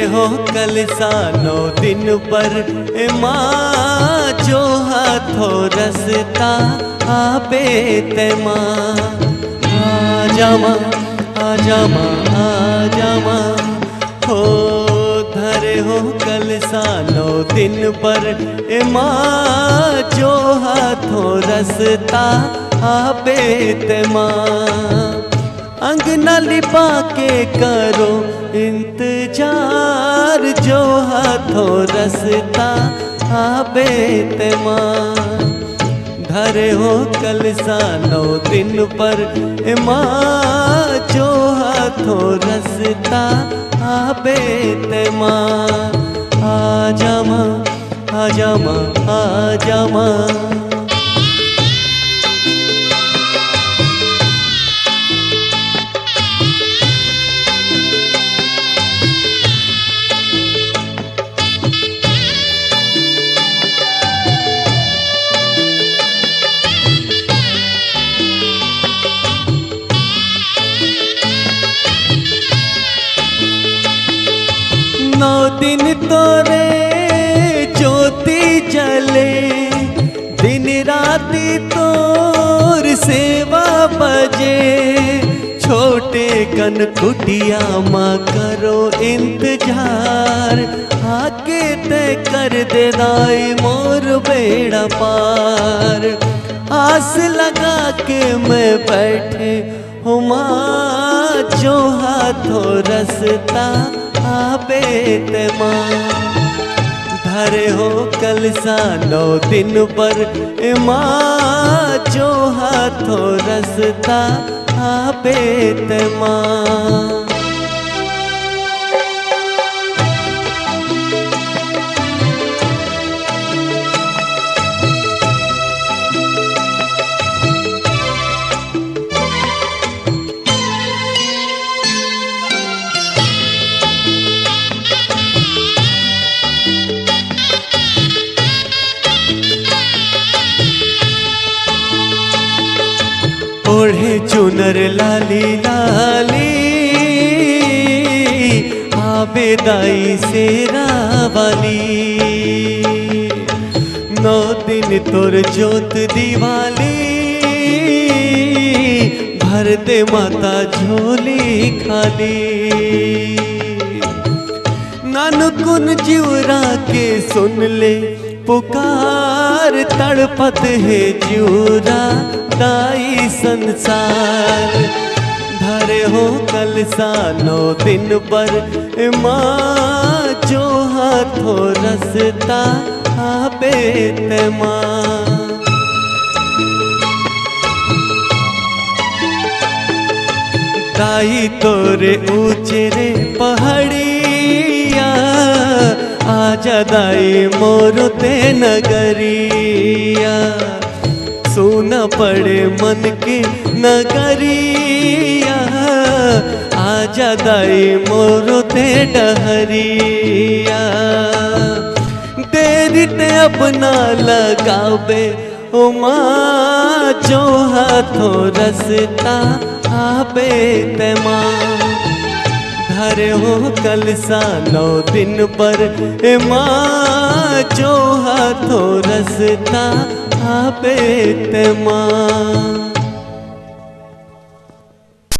धरे हो कलसा 9 दिन पर माँ, जो हाथों रसता आपे ते माँ। आजा माँ, आजा माँ, आजा माँ, हो धरे हो कलसा 9 दिन पर माँ, जो हाथों रसता आपे ते माँ। अंगना लिपा के करो इंतजार, जो हाथों रसता आपे ते माँ। धरे हो कलसा 9 दिन पर माँ, जो हाथों रसता आपे ते माँ। आजा माँ, आजा माँ, आजा माँ। नौ दिन तोरे ज्योति जले, दिन राति तोर सेवा बजे। छोटे कन कुटिया माँ करो इंतजार, आके तय कर दे दाई मोर बेड़ा पार। आस लगा के मैं बैठे हूँ माँ, जो हाथों रसता आपे ते माँ। धरे हो कलसा 9 दिन पर माँ, जो हाथों रसता आपे ते माँ। ओढ़े चुनर लाली लाली, आबे दाई सेरा वाली। 9 दिन तोर जोत दिवाली, भर दे माता झोली खाली। नानकुन जिवरा के सुन ले पुकार, तड़पत है जिवरा दाई संसार। धरे हो कलसा 9 दिन पर माँ, जो हाथों रसता आपे ते माँ। दाई तोरे ऊंचे रे पहाड़िया, आजा दाई मोर ते नगरिया। सोना पड़े मन के नगरिया, आजा दाई मोर ते डहरिया। देरी ते अपना लगावे ओ माँ, जो हाथों रसता आपे ते माँ। धरे हो कलसा 9 दिन पर माँ, जो हाथों रसता आपे ते माँ।